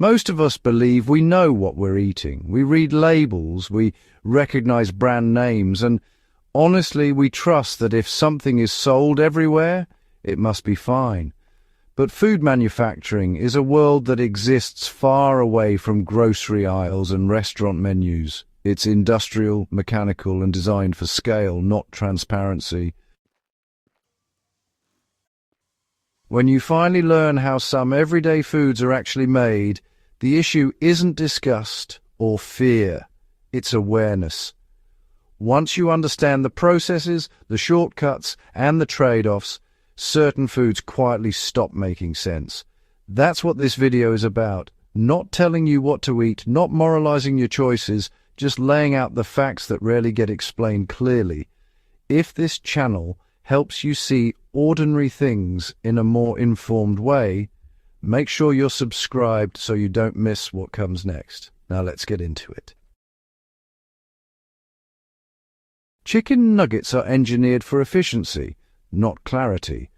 Most of us believe we know what we're eating. We read labels, we recognize brand names, and honestly, we trust that if something is sold everywhere, it must be fine. But food manufacturing is a world that exists far away from grocery aisles and restaurant menus. It's industrial, mechanical, and designed for scale, not transparency. When you finally learn how some everyday foods are actually made, the issue isn't disgust or fear, it's awareness. Once you understand the processes, the shortcuts, and the trade-offs, certain foods quietly stop making sense. That's what this video is about. Not telling you what to eat, not moralizing your choices, just laying out the facts that rarely get explained clearly. If this channel helps you see ordinary things in a more informed way, make sure you're subscribed so you don't miss what comes next. Now let's get into it. Chicken nuggets are engineered for efficiency, not clarity.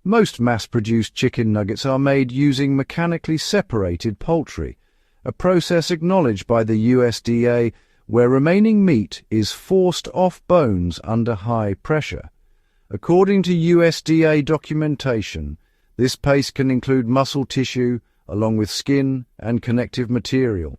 Most mass-produced chicken nuggets are made using mechanically separated poultry, a process acknowledged by the USDA where remaining meat is forced off bones under high pressure. According to USDA documentation, this paste can include muscle tissue along with skin and connective material.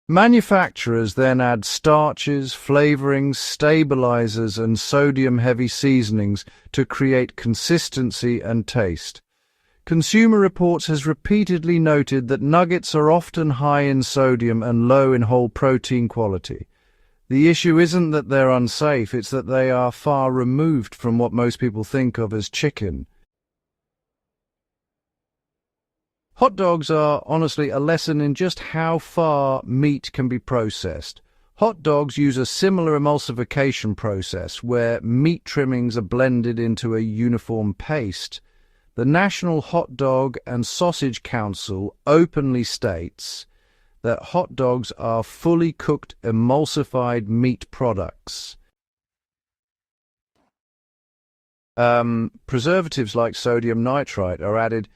Manufacturers then add starches, flavorings, stabilizers, and sodium-heavy seasonings to create consistency and taste. Consumer Reports has repeatedly noted that nuggets are often high in sodium and low in whole protein quality. The issue isn't that they're unsafe, it's that they are far removed from what most people think of as chicken. Hot dogs are honestly a lesson in just how far meat can be processed. Hot dogs use a similar emulsification process where meat trimmings are blended into a uniform paste. The National Hot Dog and Sausage Council openly states that hot dogs are fully cooked emulsified meat products. Preservatives like sodium nitrite are added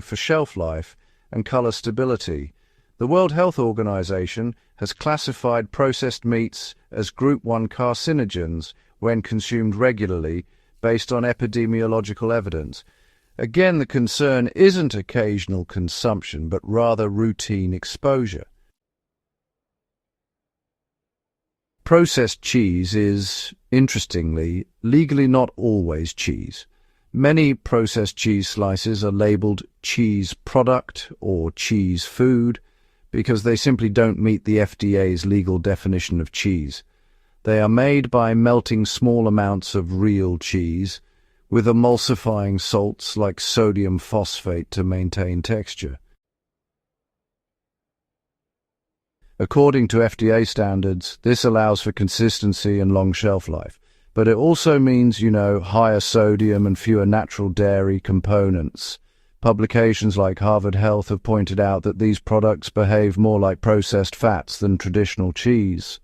for shelf life and color stability. The World Health Organization has classified processed meats as Group 1 carcinogens when consumed regularly based on epidemiological evidence. Again, the concern isn't occasional consumption, but rather routine exposure. Processed cheese is, interestingly, legally not always cheese. Many processed cheese slices are labeled cheese product or cheese food because they simply don't meet the FDA's legal definition of cheese. They are made by melting small amounts of real cheese with emulsifying salts like sodium phosphate to maintain texture. According to FDA standards, this allows for consistency and long shelf life. But it also means, higher sodium and fewer natural dairy components. Publications like Harvard Health have pointed out that these products behave more like processed fats than traditional cheese.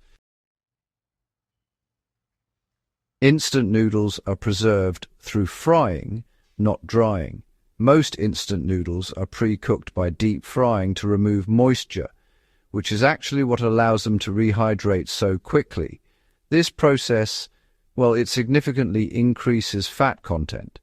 Instant noodles are preserved through frying, not drying. Most instant noodles are pre-cooked by deep frying to remove moisture, which is actually what allows them to rehydrate so quickly. This process, it significantly increases fat content.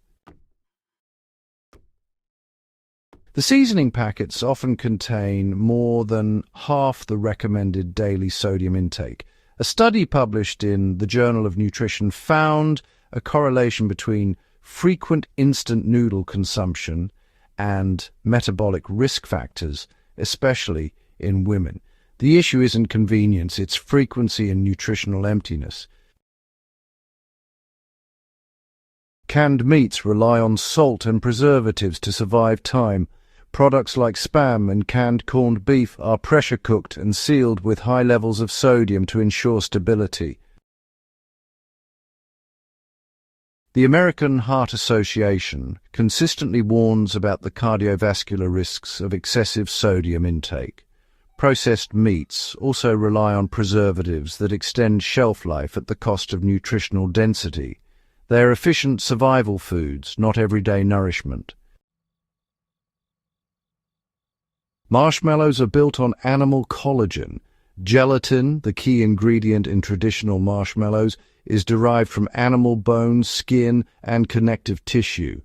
The seasoning packets often contain more than half the recommended daily sodium intake. A study published in the Journal of Nutrition found a correlation between frequent instant noodle consumption and metabolic risk factors, especially in women. The issue isn't convenience, it's frequency and nutritional emptiness. Canned meats rely on salt and preservatives to survive time. Products like Spam and canned corned beef are pressure-cooked and sealed with high levels of sodium to ensure stability. The American Heart Association consistently warns about the cardiovascular risks of excessive sodium intake. Processed meats also rely on preservatives that extend shelf life at the cost of nutritional density. They are efficient survival foods, not everyday nourishment. Marshmallows are built on animal collagen. Gelatin, the key ingredient in traditional marshmallows, is derived from animal bones, skin, and connective tissue.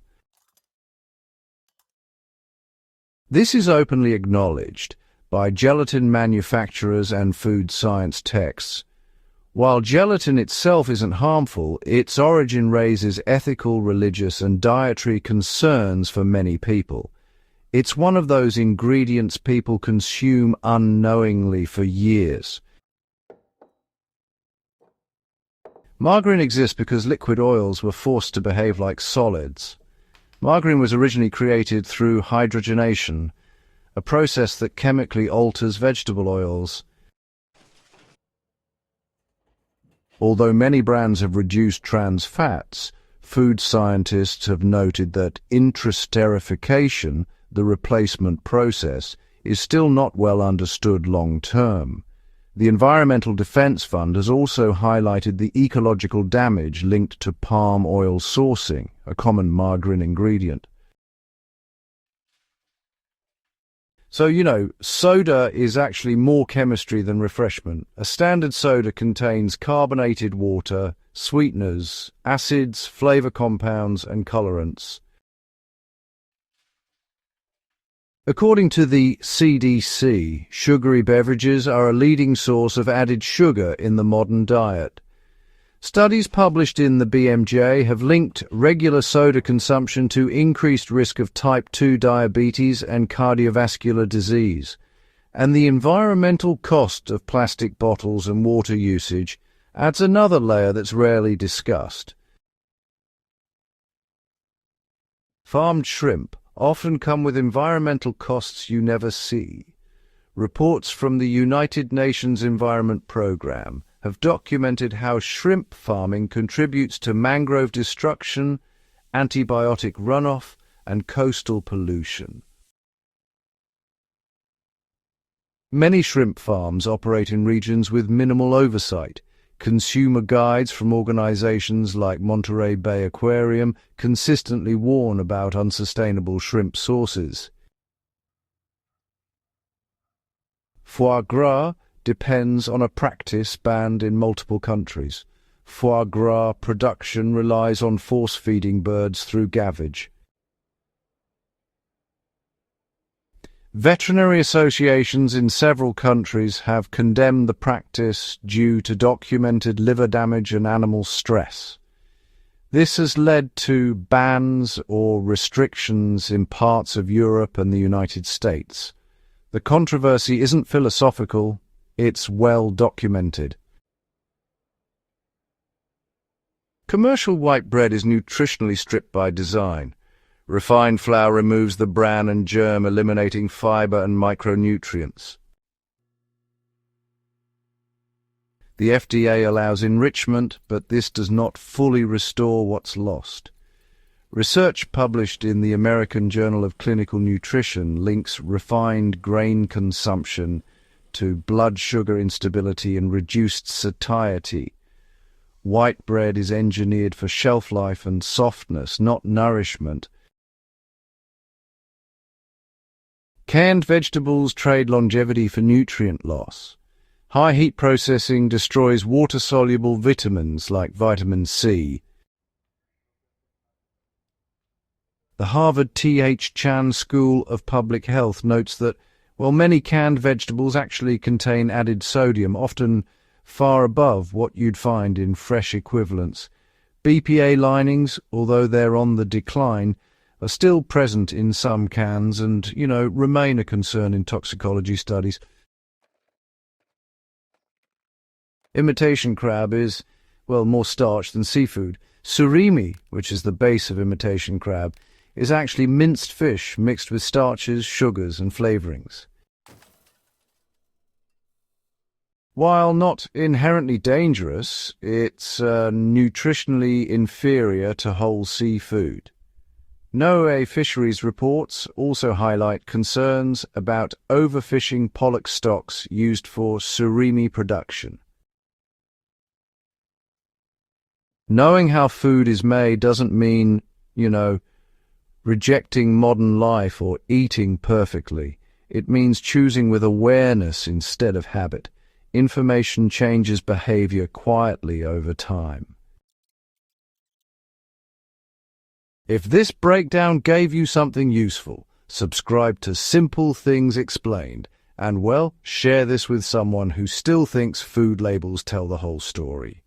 This is openly acknowledged by gelatin manufacturers and food science texts. While gelatin itself isn't harmful, its origin raises ethical, religious, and dietary concerns for many people. It's one of those ingredients people consume unknowingly for years. Margarine exists because liquid oils were forced to behave like solids. Margarine was originally created through hydrogenation, a process that chemically alters vegetable oils. Although many brands have reduced trans fats, food scientists have noted that intraesterification, the replacement process, is still not well understood long-term. The Environmental Defense Fund has also highlighted the ecological damage linked to palm oil sourcing, a common margarine ingredient. So, soda is actually more chemistry than refreshment. A standard soda contains carbonated water, sweeteners, acids, flavor compounds, and colorants. According to the CDC, sugary beverages are a leading source of added sugar in the modern diet. Studies published in the BMJ have linked regular soda consumption to increased risk of type 2 diabetes and cardiovascular disease, and the environmental cost of plastic bottles and water usage adds another layer that's rarely discussed. Farmed shrimp often come with environmental costs you never see. Reports from the United Nations Environment Programme have documented how shrimp farming contributes to mangrove destruction, antibiotic runoff, and coastal pollution. Many shrimp farms operate in regions with minimal oversight. Consumer guides from organizations like Monterey Bay Aquarium consistently warn about unsustainable shrimp sources. Foie gras depends on a practice banned in multiple countries. Foie gras production relies on force-feeding birds through gavage. Veterinary associations in several countries have condemned the practice due to documented liver damage and animal stress. This has led to bans or restrictions in parts of Europe and the United States. The controversy isn't philosophical, it's well documented. Commercial white bread is nutritionally stripped by design. Refined flour removes the bran and germ, eliminating fiber and micronutrients. The FDA allows enrichment, but this does not fully restore what's lost. Research published in the American Journal of Clinical Nutrition links refined grain consumption to blood sugar instability and reduced satiety. White bread is engineered for shelf life and softness, not nourishment. Canned vegetables trade longevity for nutrient loss. High heat processing destroys water-soluble vitamins like vitamin C. The Harvard T.H. Chan School of Public Health notes that, while many canned vegetables actually contain added sodium, often far above what you'd find in fresh equivalents, BPA linings, although they're on the decline, are still present in some cans and, remain a concern in toxicology studies. Imitation crab is, more starch than seafood. Surimi, which is the base of imitation crab, is actually minced fish mixed with starches, sugars, and flavorings. While not inherently dangerous, it's nutritionally inferior to whole seafood. NOAA Fisheries reports also highlight concerns about overfishing pollock stocks used for surimi production. Knowing how food is made doesn't mean, rejecting modern life or eating perfectly. It means choosing with awareness instead of habit. Information changes behavior quietly over time. If this breakdown gave you something useful, subscribe to Simple Things Explained, and, well, share this with someone who still thinks food labels tell the whole story.